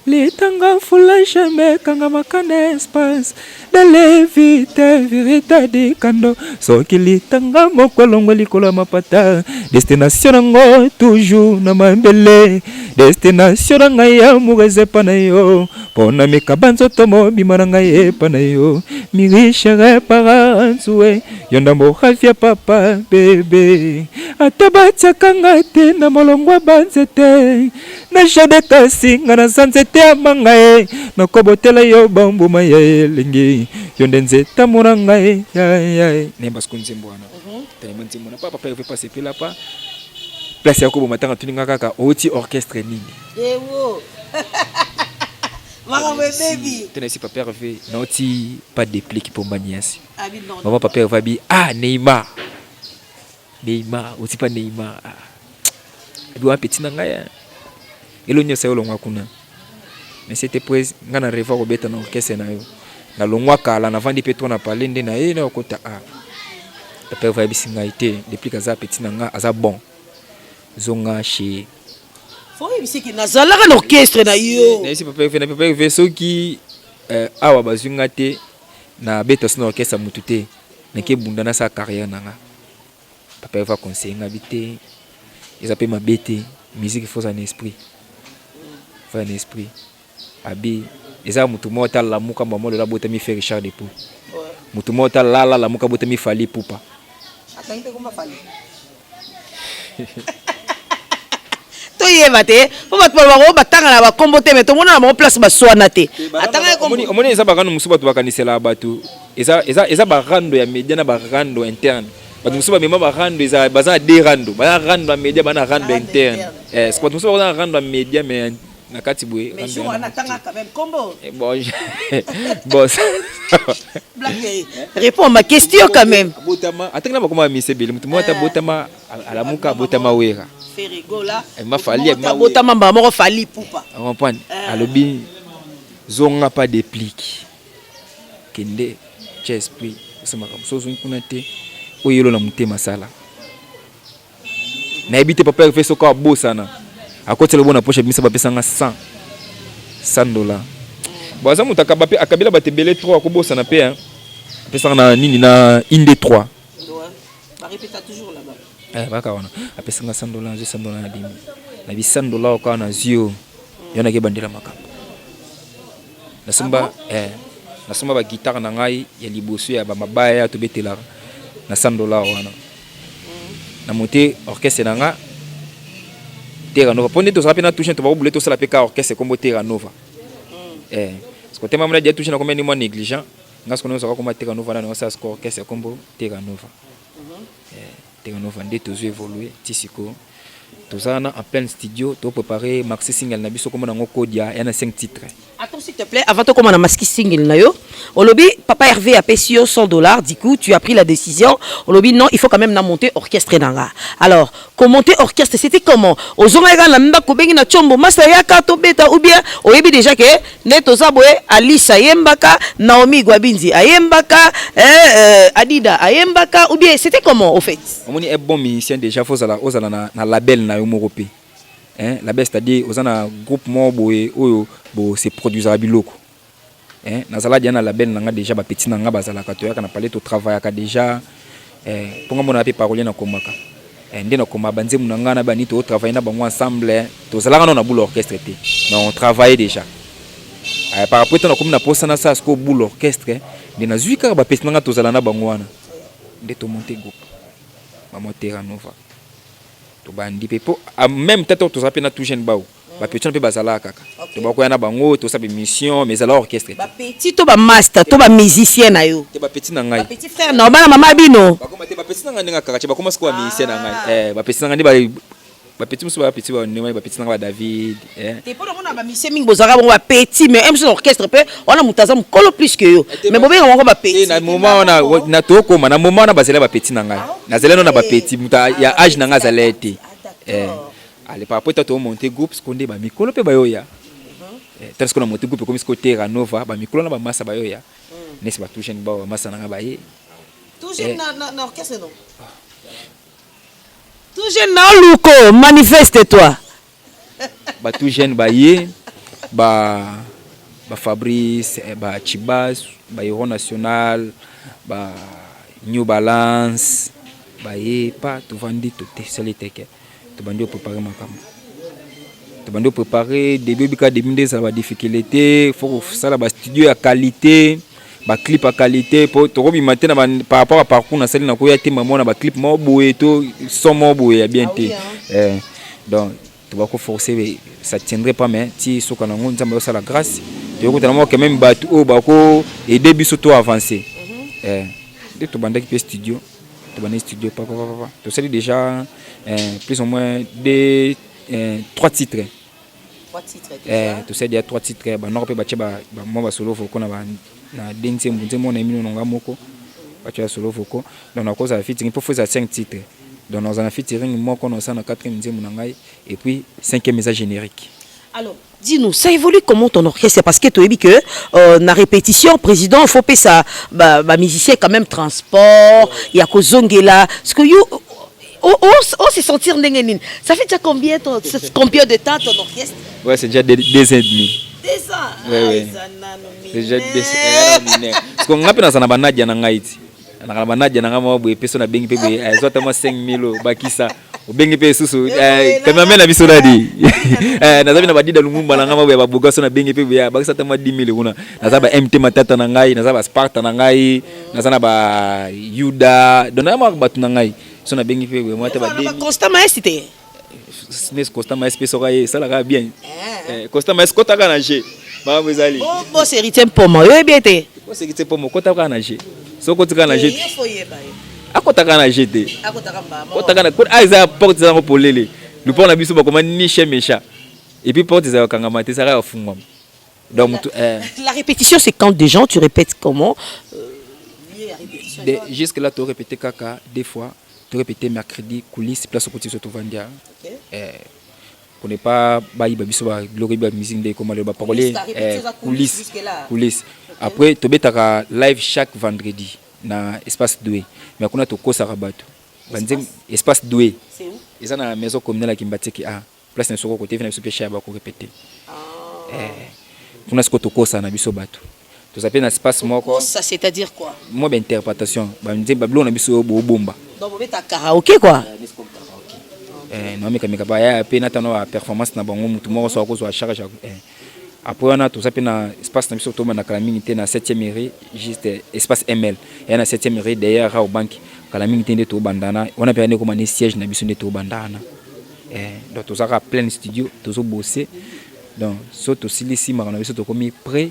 les tanga fula jamais kanga makana espace dans les vite vérité de kando so kili tanga mokolongo likolo mapata destination ngo toujours na mambele destination ngaya mugeze panayo pona mekabanzo tomo bimaranga ye panayo mirisha paranzwe yondambo khafia papa bebe atabatsa kangate na molongwa banzete na jade kasinga na sanzete amangae na kobotela yo bambu maye lingi yondenze tamuranga ya ne baskunze mbwana tellement mbwana papa peut passer pela pa place ya ko matanga tuninga kaka oti orchestre nini ewo baby. Tu n'as pas Hervé, non, pas de déplique pour Manias. Maman, papa Hervé dit Neymar. Aussi pas Neymar. Il doit un petit nangaya. Et l'on y a ça au long wakuna. Mais c'était pour ngana revoir au bête en orchestre na yo. Na longwaka la navandi peto na palende na ye na okota a. Papa Hervé dit singaité, déplique aza petit nanga aza bon. Zonga chez c'est que nazala l'orchestre na yo. Na si papa fait ceux qui awa bazunga te na beta son orchestre mutute na ke bunda na sa carrière nanga. Papa va conseiller ngabité. Ils appellent ma bête musique faut un esprit. Faut un esprit. Abi eza mutu mota la muka mama de la bota mi fait Richard Depou. Mutu mota la muka bota mi fali pupa. Atanga kuma fali. Yevate po batwa batanga na ba kombote mais to mona na place ba soana te atanga ko omoni eza bakano musuba to bakanisela batu eza barando ya media na barando interne bato mosusu bamema barando eza baza na de rando bana rando ya média bana rando interne ce que bato mosusu baza na rando ya média mais na kati boye mais jour on attend quand même combo bon réponds à ma question quand même botama atanga ba koma mise bele mutu mota botama alamuka botama wera ferigola ma fali ma botama ba moko fali pupa on comprend alobi zonga pas déplique kende esprit sama comme so zon kuna te oyelo na mutema sala na ebite papa fait soka bosana akotela bona poche bimisa bapesanga $100 bon ça mutaka bape akabila batebele 3 akobosana pe apesanga na nini na inde 3 ba répéta toujours là-bas baka wana apesanga $100 na bimi na bi $100 kwa na zio yona ke bandela makambo nasomba nasomba ba guitare na ngai ya liboso ya ba mabaya to betela na $100 wana na monter orchestre na nga Terra Nova ponde to sapena toucher to ba bouler to sala pe ka orchestre comme Terra Nova ce côté mamla dia toucher na comme ni moi négligent ngas kono saka comme Terra Nova na sa orchestre comme Terra Nova Terra Nova ndé to évoluer tisiko to ça en plein studio to préparer maxi single na biso comme na ngokodia ya na 5 titres. Attends s'il te plaît, avant de commencer à masquer single nayo, Olobi, papa Hervé a payé $100, du coup tu as pris la décision, Olobi non, il faut quand même na monter orchestre nanga. Alors, comment monter orchestre, c'était comment? Ozonga la mba ko bengi na chombo masaya ka to beta ou bien oyebi déjà que neto zaboe Alisa Yembaka, Naomi Gwabinzi Ayembaka, Adida Ayembaka ou bien c'était comment au fait? Omoni est bon musicien déjà faut ozala na label na yo morope. Label c'est-à-dire ozana groupe mo boye oyo bo se produisera biloko. Nazala dia na label nanga déjà ba petit nanga bazala ka to yaka na parler to travail ka déjà ponga mona pe parolier na komaka. Ndé na koma banze munanga na bani to travailler na bango ensemble to zala na boule orchestre té. Mais on travaillait déjà. Par rapport à na posa na sa ko boule orchestre ndé na zuika ba petit nanga to zala na bango wana. Ndé to monter groupe. Ba Terra Nova. To bandi pe po même tête to sapena tout jeune bao ba petit pe bazala kaka to ba ko yana bango to sabe mission mais alors orchestre ba petit to ba master to ba musicien na yo te ba petit na ngai ba petit frère na bana mama bino ba koma te ba petit na ngai nga kaka ba koma sko ba musicien na ngai ba petit na ngai ba petit muso ba petit ba nema ba petit na ba David te po na ba musicien mingi bozaka bango ba petit mais même sur orchestre pe on a mutaza mukolo plus que yo mais bobenga bango ba petit na moment na to koma na moment na bazela ba petit na ngai na zeleno na ba petit muta ya âge na ngai zalete allez par rapport à monter groupe skondé ba mikolo pe bayoya parce que na monter groupe comme ce Terra Nova ba mikolo na ba massa bayoya nesi ba toucher ba massa na ba ye toucher na orchestre non toucher na luko manifeste toi ba toucher ba ye ba Fabrice ba Chibas ba Euro National ba New Balance ba ye pas tout vendre tout c'est tu vas préparer ma cam. Tu vas préparer début bika début ça va difficulté, faut ça la studio à qualité, ba clip à qualité pour to robi matin par rapport à parcours na salle na ko ya te maman na ba clip mo boé to son mo boé bien té. Donc tu vas forcer ça tiendrait pas mais si so kana ngonza ba ça la grâce, tu vas tellement quand même ba tout ba ko et début surtout avancer. De to banda qui studio tu studio papa tu sais déjà plus ou moins 3 titres. 3 titres tu sais déjà 3 titres ba non pe ba cheba ba mo ba solo foko na ba na dense mbunze mo na mino nga moko ba cheba solo foko donc na cause à featuring pour faire 5 titres donc nous en featuring moko na ça na 4e nzembo na ngai et puis 5e message générique. Alors, dis-nous, ça évolue comment ton orchestre? Parce que tu as dit que na répétition, président, il faut payer ça, bah musicien quand même transport, il y a Kozongela. Ce que on se sentir n'engenine. Ça fait déjà combien de temps ton orchestre? Ouais, c'est déjà 2 ans et demi. 2 ans. Ouais. C'est déjà 2 ans. Parce qu'on a pas na banadia na ngaiti. Na banadia na ngamo boye peso na bengi pe boye ezotama 5000 bakisa. Obengi pe susu kamera na biso dadi nazabi na badida lumumba na ngama ba bogaso na bengi pe ya bakisa tama 10000 kuna nazaba MT matata na ngai nazaba Sparta na ngai nazana ba Yuda dona ma batu na ngai so na bengi pe mo ta ba demi Costa Maestite Nes Costa Maestite so ga ça la bien Costa Maestite kota kana je ba bezali bon c'est héritier pour moi yo bien té ko c'est héritier pour moi kota kana je so kota kana je akotaka na jeté Akotaka ko aiza porte za ko polele le pont na biso ba comme ni chez mécha et puis porte za kangama te sara fungwa donc La répétition, c'est quand des gens, tu répètes comment jusque là tu répété kaka des fois tu répété mercredi coulisses place au côté sur Vandia qu'on n'est pas baï babiso ba glory ba musique de comment le ba parler coulisses après tu betaka live chaque vendredi na espace 2 mais kuna to kosa rabato banzem espace 2 c'est où eza na maison communale qui mbateki a place na soko côté vient sur péché ba ko répéter kuna siko to kosa na biso bato to s'appelle na espace moko ça c'est-à-dire quoi moi ben interprétation banzem bablo na biso bo bomba donc vous mettez karaoké quoi non mais comme ba ya pe na tano performance na bango mutu moko so ko so charge après on a tout ça na espace na biso to na kala minute na 7e mairie juste espace ML et na 7e mairie derrière au banque kala minute de to bandana on a perdu comme un siège na biso de to bandana donc tout ça a plein studio tout so bosser donc so to silisi ma na biso to comme prêt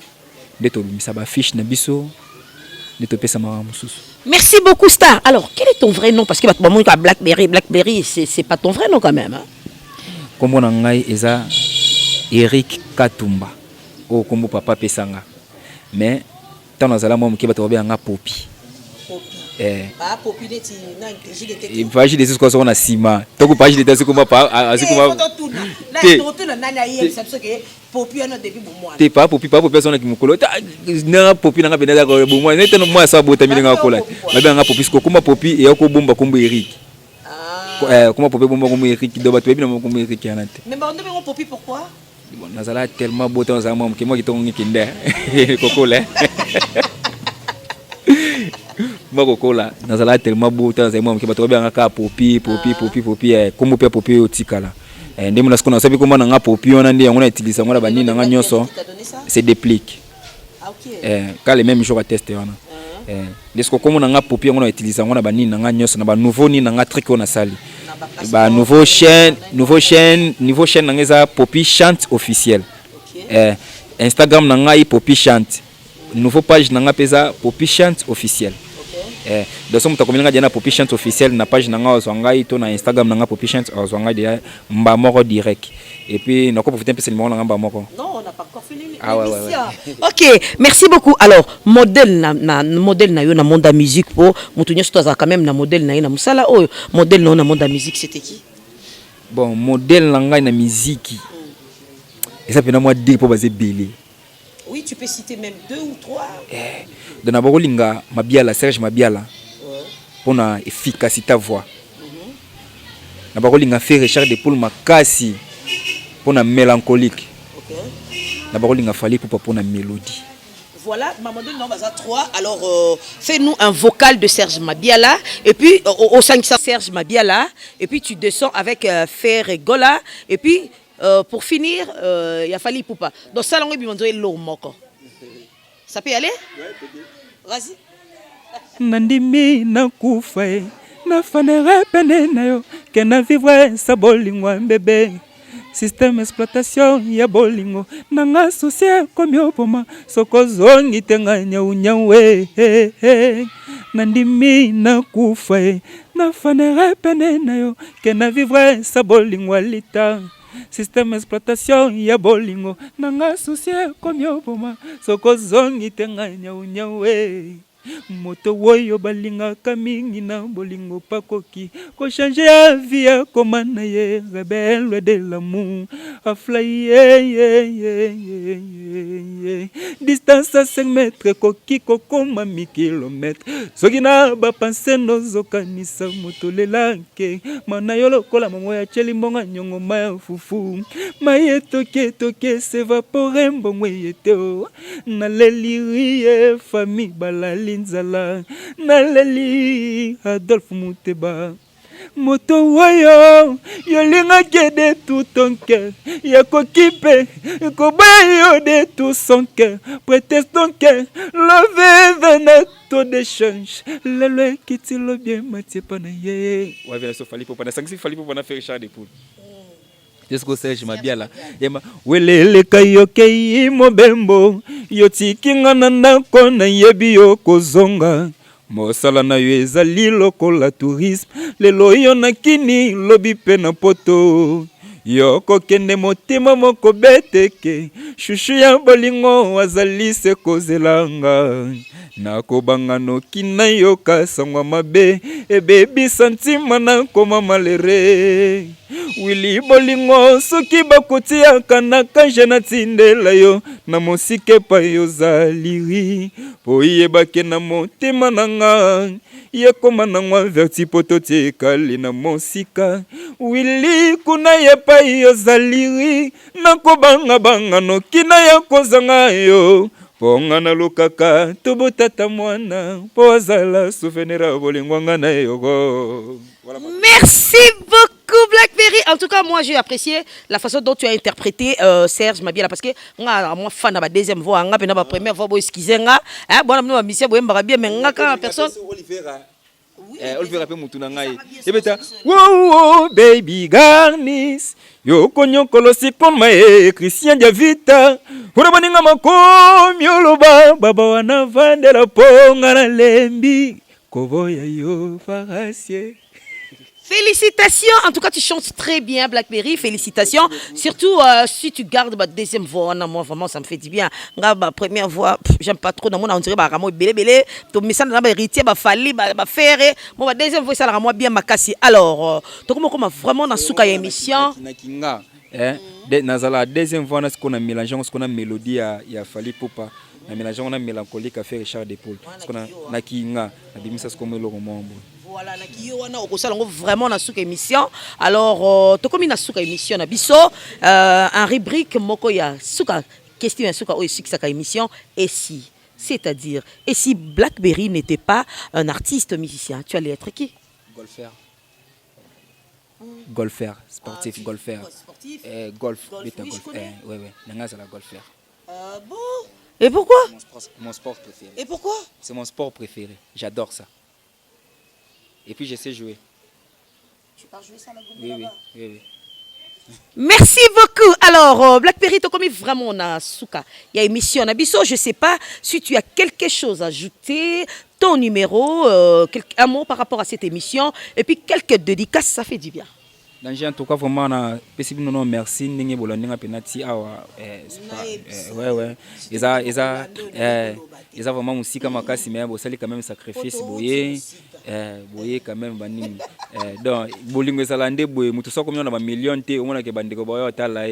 de to bimisa ba fiche na biso de to pesa ma mususu. Merci beaucoup Star. Alors quel est ton vrai nom parce que Blackberry c'est pas ton vrai nom quand même hein? Comme on ngai eza Eric Katumba o kombo papa pesanga mais tant azala mo mke bato ba nga Popi Popi neti na intrigi de et page de ce qu'on a sima toko page de ce qu'on va pas azikuma Popi ana depuis bon mois te pas Popi personne qui mukolo na Popi na beneza ko bon mois nete no mois sa bota mi nga kola ba nga Popi ko kuma Popi e ko bomba kombo Eric comment Popi bomba kombo Eric do bato bi na kombo Eric yanate mais ba on Popi pourquoi bon nazala tellement beau temps za moi qui tongi kinde kokola Makokola nazala tellement beau temps za moi qui bato ba nga Popi comme Popi otikala ndemo na sikona sabi comment nga Popi on andi ngona utiliser ngona bani nga nyonso c'est déplique quand les mêmes jours à tester wana lesko comme nga Popi ngona utiliser ngona bani nga nyonso na ba nouveau ni nga trick on a sali ba nouveau chaîne nga Popi chante officiel Instagram nga Popi chante nouveau page nga pesa Popi chante officiel donc somme ta communanga diana Popi chante officiel na page nga ozwanga ito na Instagram nga Popi chante ozwanga dia mba moko direct et puis na ko profiter un peu ce numéro nga mba moko non on n'a pas encore fini l'émission OK merci beaucoup alors modèle na yo na monde de musique po mutu nyoso toza quand même na modèle na yo na musala oyo modèle na monde de musique c'était qui bon modèle na ngai na musique et ça peut na moi dire pour baser belé. Oui, tu peux citer même 2 ou 3. De na bakolinga Mabiala Serge Mabiala pour na efficacité voix. Na bakolinga faire Richard de Paul makasi pour na mélancolique. OK. Na bakolinga Fally Ipupa pour na mélodie. Voilà, maman de Nambaza 3. Alors fais-nous un vocal de Serge Mabiala et puis au 500 Serge Mabiala et puis tu descends avec Fer Gola et puis pour finir, il a Fally Ipupa. Donc ça, on va dire l'eau moko. Ça peut y aller? Vas-y. Nandimi na kufa na fanere pene na yo que na vivre sa bolingo bébé. Système exploitation ya bolingo nanga soucier comme yo poma sokozongi tenga nyauwe nandimi na kufa na fanere pene na yo que na vivre sa bolingo lita. Système exploitation ya bolingo nanga soucier comme yo poma sokozongi tenga nyauwe moto woyo balingaka mingi na bolingo pakoki ko changer ya vie ya komana ye rebelle de l'amour a fly distance à 5 mètres koki kokoma 1000 kilomètres soki na ba penser nozokanisa moto lelake mana yo lokola mamo ya cheli mbonga nyongo ma fufu maye toke s'évaporer mbongo yete na lelirie famille balali nzala naleli Adolphe Muteba moto wayo yolinga de tout ton cœur yakokipe kobayo de tout son cœur prêtez ton cœur love venato d'échange lelo kitilo bien matie pana ye ouais bien so Fally Ipupa na sanksi Fally Ipupa na faire Richard de Paul Jusqu'au Serge Mabiala yema welele kayoke mobembo yotikinga na ndako na yebi yo kozonga mosala na yo ezali lokola tourisme lelo yo na kini lobi pe na poto yo kokende motema moko beteke shushu ya bolingo azali se kozelanga nakobanga noki na yo kasangwa mabe ebebisa ntima na koma malere wili bolingo soki bakotiaka na kanje na tindela yo na mosike pa yo zaliri po yebake na motema na nga yekoma na ngwa verti poto tekali na mosika wili kuna yepa yo zaliri nakobanga banga noki na ya kozanga yo ponga na lukaka tobotata mwana po azala souvenir ya bolingwanga na yo. Merci beaucoup Blackberry. En tout cas, moi j'ai apprécié la façon dont tu as interprété Serge Mabila parce que moi fan de la deuxième voix, nga pena ba première voix bo excuser nga. Bon na mission bo mbara bien mais nga quand personne Olivier pe mutu na ngai. Ebeta wow baby garnis. Yo konyo kolosi koma Christian Diavita. Ora baninga makomi oloba baba wana vandela ponga na lembi. Kovoya yo farasie. Félicitations, en tout cas tu chantes très bien Blackberry, félicitations. Surtout si tu gardes ma deuxième voix, non, moi vraiment ça me fait du bien. Ma première voix, j'aime pas trop, on dirait bah ramo belé, ton message na ba héritier ba fali ba faire. Moi ma deuxième voix ça la ramo bien makasi. Alors, to comment vraiment na suka ya émission. Nazala deuxième voix ce qu'on a mélangé ce qu'on a mélodie ya fali popa. Na mélangé on a mélancolique à faire Richard Despaul. Ce qu'on a na kinga, na bimisa ce qu'on me le roman. Voilà, na kiyo wana okosala ngo vraiment na suka émission. Alors to komi na suka émission na biso en rubrique moko ya suka question ya suka o suka émission et si, c'est-à-dire et si Blackberry n'était pas un artiste musicien, tu allais être qui? Golfeur. Golfeur, sportif, golfeur. Sportif. Golf, oui, golf. Oui, nanga c'est la golfeur. Bon. Et pourquoi? Mon sport préféré. Et pourquoi? C'est mon sport préféré. J'adore ça. Et puis je sais jouer. Tu pars jouer ça à la gomme? Oui. Merci beaucoup. Alors, Blackberry, tu as commis vraiment na souka. Il y a émission na biso. Je sais pas si tu as quelque chose à ajouter, ton numéro, un mot par rapport à cette émission, et puis quelques dédicaces, ça fait du bien. Danger en tout cas vraiment na possible non merci ninge bolandinga penati awa ouais ils vraiment musika makasi mais bo sali quand même sacrifice boye quand même banini donc bolingo salande boye mutu so combien na ba million te omona ke bandeko boyo tala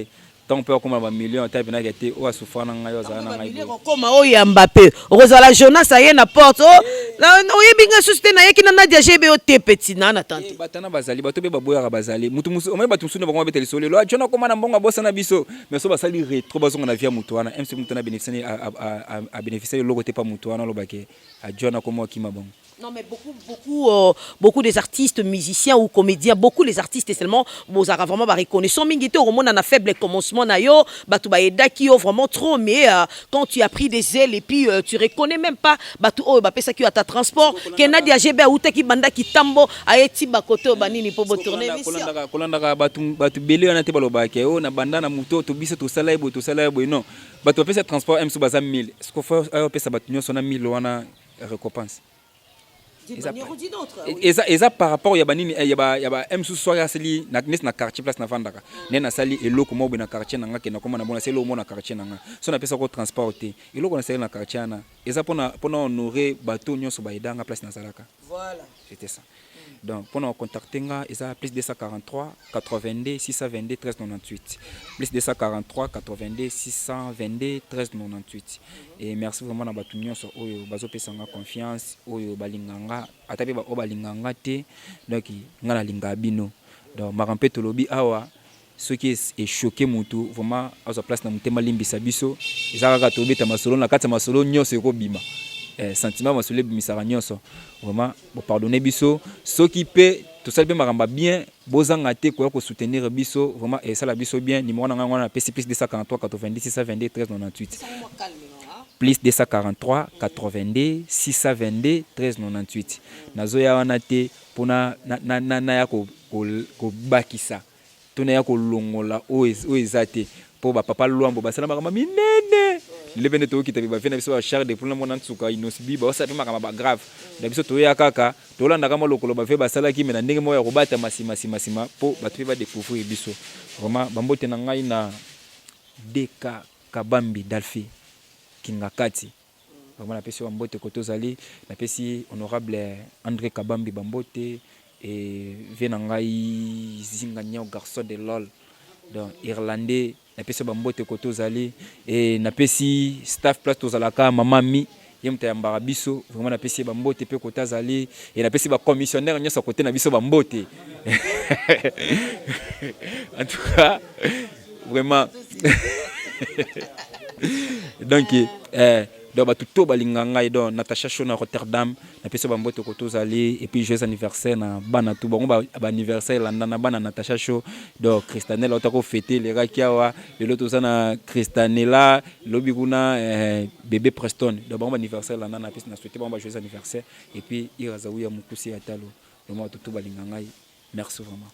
tant peu comme ba million ta bina gete o asufana ngayo za na ngai comme o ya Mbappé ozala Jonas aye na porte o yebinga société na yeki na Nadia GB o te petit na tante batana bazali bato be baboya bazali mutu musu o mai bato musu na bango beteli solo lo jona koma na mbonga bossa na biso mais so basali retro bazonga na via mutu wana MC mutu na bénéficier à bénéficier logo te pa mutu wana lo bake a jona komo kima bon. Non mais beaucoup des artistes musiciens ou comédiens, beaucoup les artistes seulement vous avez vraiment reconnaissance mingité au moment on a faible commencement na yo batu ba edaki vraiment trop mais quand tu as pris des ailes et puis tu reconnais même pas batu oh ba pesa ki ata transport que Nadia GB outa ki banda ki tambo aeti ba koto banini po tourner kolandaka batu belé on a te baloba ke o na banda na muto to biso to sala ebo non batu pesa transport M sous baza 1000 ce qu'on fait pesa batu nyo sona 1000 wana récompense. Et ça par rapport ya banini ya ba M sous soirée asali na quartier place na vandaka na sali eloko mo na quartier nanga ke na koma na bona selo mo na quartier nanga so na pesa ko transporter eloko na sali na quartier na eza pona honorer bateau nyonso ba edanga place na salaka. Voilà, c'était ça. Donc pour nous contacter eza plus 243 82 622 13 98 plus 243 82 622 13 98 et merci vraiment na batu nyonso oyo bazo pesanga confiance oyo balinganga atabe ba balinganga te donc ngana linga bino donc marampe tolobi awa ce qui est choqué mutu vraiment à sa place na mutema limbisa biso ezaka to beta masolo na kata masolo nyonso ko bima sentiment masolo bimisaka nyonso vraiment bo pardonner biso ce qui peut tout ça bien maramba bien bozanga te ko soutenir biso vraiment et ça la biso bien numéro na ngana PC plus 243 90 622 13 98 plus 243 82 622 13 98 nazoya wana te pona na ya ko bakisa tona ya ko longola o ezate po ba papa lwambo basala makama minene lebe nde tokita ba fe na biso ba char de pour na mona nsuka inosibi ba osa pe makama ba grave na biso toya kaka tolanda kama lokolo ba fe ba sala ki mena ndenge moya kobata masima po ba te ba découvrir biso vraiment bambote na ngai na Deka Kabambi Dalfi Kingakati vraiment na pesi bambote kotozali na pesi honorable André Kabambi bambote et vient ngai zinga nyao garçon de lol donc irlandais na pesi bambote kotozali et na pesi staff place tozalaka mama mi yemta yambara biso vraiment na pesi bambote pe kotazali et na pesi ba commissionnaire nyoso côté na biso bambote en tout cas vraiment donc donc tout balinganga et donc Natacha Show na Rotterdam na pesa bambote kotozali et puis joyeux anniversaire na bana tout bon ba anniversaire landa na bana Natacha Show donc Christanella otako fêter les rakiawa le loto na Christanella lobi kuna bébé Preston donc bon anniversaire landa na pesa na souhaiter bon joyeux anniversaire et puis irazaouya mukusi atalo donc tout balinganga merci vraiment.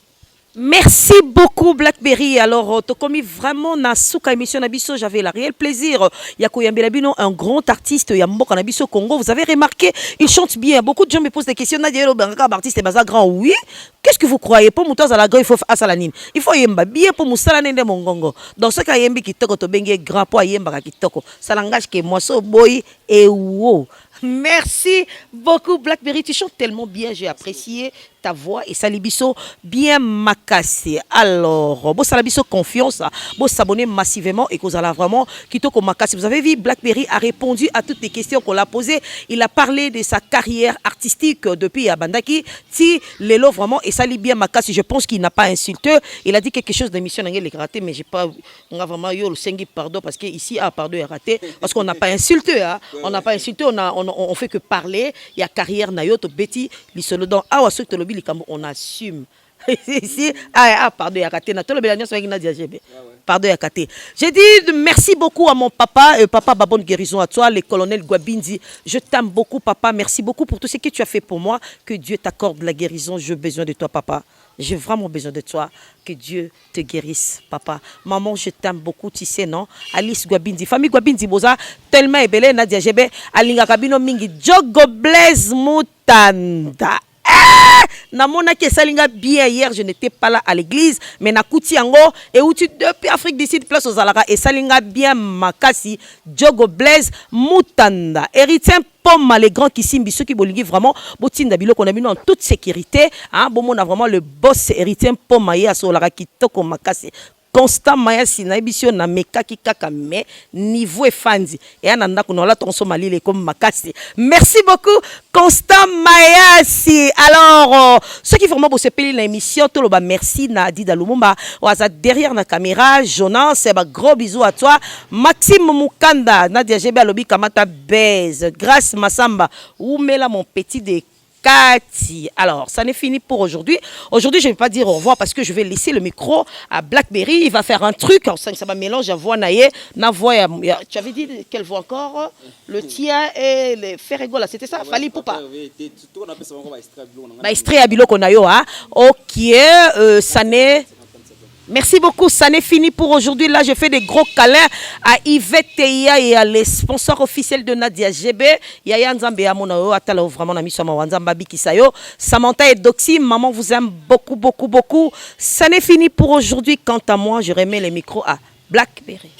Merci beaucoup Blackberry. Alors, Tokomi vraiment na souka émission Nabiso, j'avais la réel plaisir. Yako Yambelabino, un grand artiste Yamboka Nabiso Congo. Vous avez remarqué, il chante bien. Beaucoup de gens me posent des questions. Nadia Robanga, artiste Baza grand. Oui. Qu'est-ce que vous croyez? Pour Moutaz à la grand, il faut Asalanine. Il faut Yemba bien pour Moussalanine de Mongongo. Dans ce cas, Yembi qui toko to bengue grand pour Yemba qui toko. Ça langage que moi so boy et wow. Merci beaucoup Blackberry, tu chantes tellement bien, j'ai apprécié ta voix et Salibiso bien macassé. Alors, bon Salibiso confiance, bon s'abonner massivement et qu'on a vraiment Kitoko Makassi. Vous avez vu, Blackberry a répondu à toutes les questions qu'on l'a posées. Il a parlé de sa carrière artistique depuis Abandaki. Si Lelo vraiment et Sali bien Makassi, je pense qu'il n'a pas insulté. Il a dit quelque chose d'émission d'Angel raté, mais j'ai pas, on a vraiment eu le sengi pardon parce que ici pardon est raté parce qu'on n'a pas insulté, hein. On n'a pas insulté, on fait que parler. Il y a carrière nayoto Betty l'isolo dans te lobby on assume. Ici, pardon, pardon, j'ai dit merci beaucoup à mon papa, papa Babon guérison à toi, le colonel Gwabindi. Je t'aime beaucoup, papa. Merci beaucoup pour tout ce que tu as fait pour moi. Que Dieu t'accorde la guérison. J'ai besoin de toi, papa. J'ai vraiment besoin de toi. Que Dieu te guérisse, papa. Maman, je t'aime beaucoup, tu sais, non? Alice Gwabindi. Famille Gwabindi, Boza, tellement ébélé, Nadia Jebe, Alinga Kabino Mingi, Jogo Blaise Moutanda. Namona ke salinga bien hier, je n'étais pas là à l'église, mais na kuti yango et où tu depuis Afrique du Sud place aux Alara et salinga bien makasi Jogo Blaise Moutanda. Héritier Poma les grands qui simbi ceux qui bolingi vraiment botinda bilo qu'on a mis en toute sécurité, hein, bon on a vraiment le boss héritier Poma ya so Alara qui toko makasi. Constant Maya Sinaibisio na mekaki kaka me niveau fandi et ananda kunola ton somali comme makasi. Merci beaucoup Constant Mayasi. Alors ceux qui vraiment bossé peli l'émission tout le bas merci na Dida Lumumba waza derrière la caméra Jonas c'est ba gros bisous à toi Maxime Mukanda Nadia Jebe alobi kamata baise grâce Masamba ou mela mon petit de Cathy. Alors, ça n'est fini pour aujourd'hui. Aujourd'hui, je ne vais pas dire au revoir parce que je vais laisser le micro à Blackberry. Il va faire un truc. Alors, ça va mélanger la voix naïe. Tu avais dit quelle voix encore? Le tien et le Ferrego, là, c'était ça? Fali Poupa. Extrait à Bilo Konayo. Ok, ça n'est. Merci beaucoup, ça n'est fini pour aujourd'hui. Là, je fais des gros câlins à Yvette Teia et à les sponsors officiels de Nadia GB. Yaya Nzambe Amonao, Atalo, vraiment, Nami Sama Wanzamba Bikisayo. Samantha et Doxy, maman vous aime beaucoup, beaucoup, beaucoup. Ça n'est fini pour aujourd'hui. Quant à moi, je remets les micros à Blackberry.